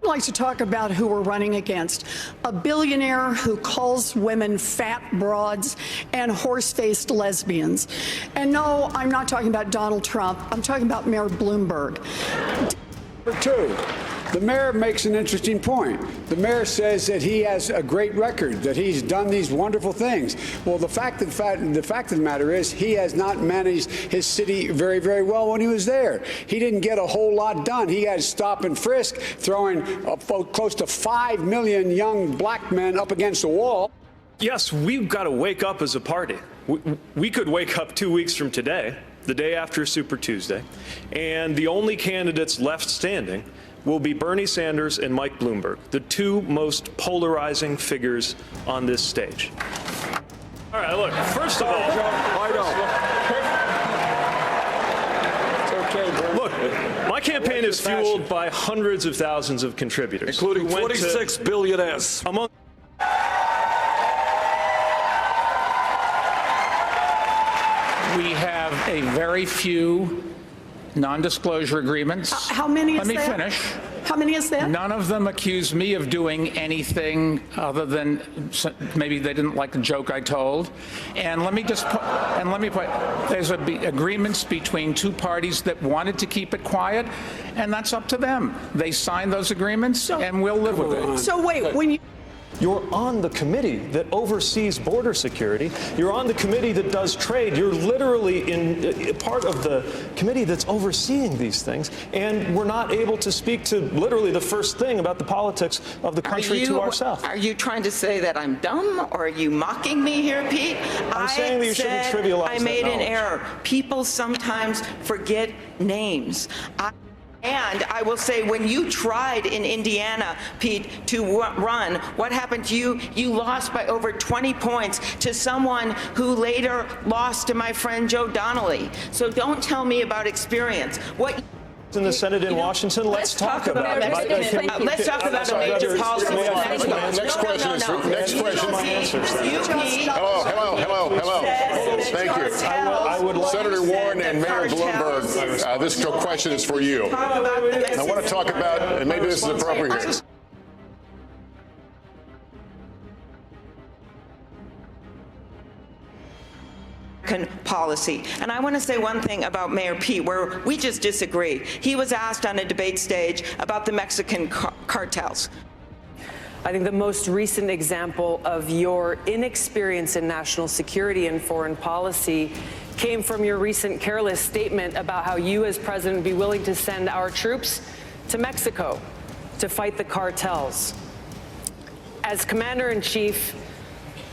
I'd like to talk about who we're running against. A billionaire who calls women fat broads and horse-faced lesbians. And no, I'm not talking about Donald Trump. I'm talking about Mayor Bloomberg. Number two, the mayor makes an interesting point. The mayor says that he has a great record, that he's done these wonderful things. Well, the fact of the matter is he has not managed his city very, very well when he was there. He didn't get a whole lot done. He had stop and frisk, throwing close to 5 million young black men up against the wall. Yes, we've got to wake up as a party. We could wake up 2 weeks from today, the day after Super Tuesday, and the only candidates left standing will be Bernie Sanders and Mike Bloomberg, the two most polarizing figures on this stage. All right, look, first of all, look, my campaign is fueled by hundreds of thousands of contributors, including 46 billionaires. Among we have a very few non-disclosure agreements. How many is Let me that? finish. How many is that? None of them accuse me of doing anything other than maybe they didn't like the joke I told. And let me just put, there's agreements between two parties that wanted to keep it quiet, and that's up to them. They signed those agreements, and we'll live with it. So wait, when you... You're on the committee that oversees border security. You're on the committee that does trade. You're literally in part of the committee that's overseeing these things. And we're not able to speak to literally the first thing about the politics of the country to ourselves. Are you trying to say that I'm dumb, or are you mocking me here, Pete? I'm saying that you shouldn't trivialize that I made an knowledge. error. People sometimes forget names. And I will say, when you tried in Indiana, Pete, to run, what happened to you? You lost by over 20 points to someone who later lost to my friend Joe Donnelly. So don't tell me about experience. What in the Senate in Washington, let's talk about it. Let's talk about a major policy. Next question is Hello. Thank you. Senator Warren and Mayor Bloomberg, this question is for you. I want to talk about, and maybe this is appropriate here. Policy. And I want to say one thing about Mayor Pete, where we just disagree. He was asked on a debate stage about the Mexican cartels. I think the most recent example of your inexperience in national security and foreign policy came from your recent careless statement about how you as president would be willing to send our troops to Mexico to fight the cartels. As commander-in-chief,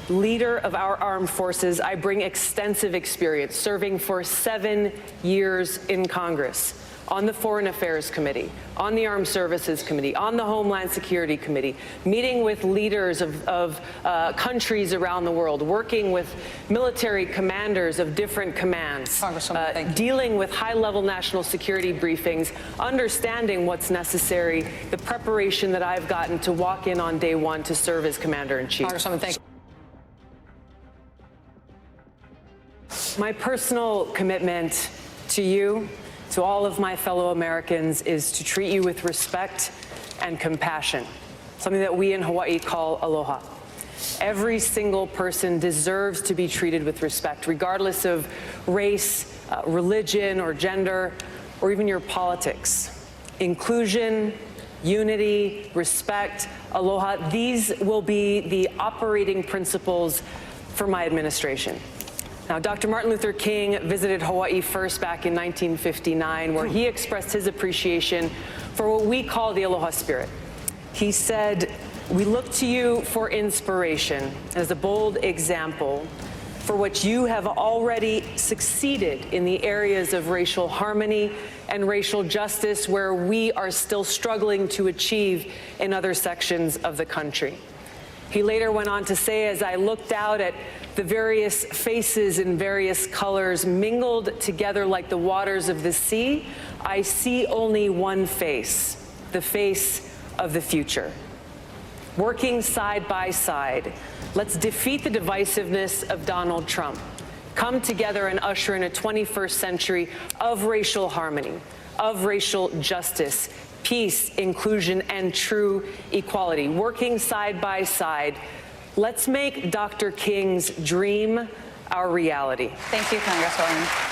leader of our armed forces, I bring extensive experience serving for 7 years in Congress, on the Foreign Affairs Committee, on the Armed Services Committee, on the Homeland Security Committee, meeting with leaders of countries around the world, working with military commanders of different commands, dealing with high-level national security briefings, understanding what's necessary, the preparation that I've gotten to walk in on day one to serve as Commander-in-Chief. Congresswoman, thank you. My personal commitment to you, to all of my fellow Americans, is to treat you with respect and compassion, something that we in Hawaii call aloha. Every single person deserves to be treated with respect, regardless of race, religion, or gender, or even your politics. Inclusion, unity, respect, aloha, these will be the operating principles for my administration. Now, Dr. Martin Luther King visited Hawaii first back in 1959, where he expressed his appreciation for what we call the aloha spirit. He said, "We look to you for inspiration as a bold example for what you have already succeeded in the areas of racial harmony and racial justice, where we are still struggling to achieve in other sections of the country." He later went on to say, "As I looked out at the various faces in various colors mingled together like the waters of the sea, I see only one face, the face of the future." Working side by side, let's defeat the divisiveness of Donald Trump, come together and usher in a 21st century of racial harmony, of racial justice, peace, inclusion, and true equality, working side by side. Let's make Dr. King's dream our reality. Thank you, Congresswoman.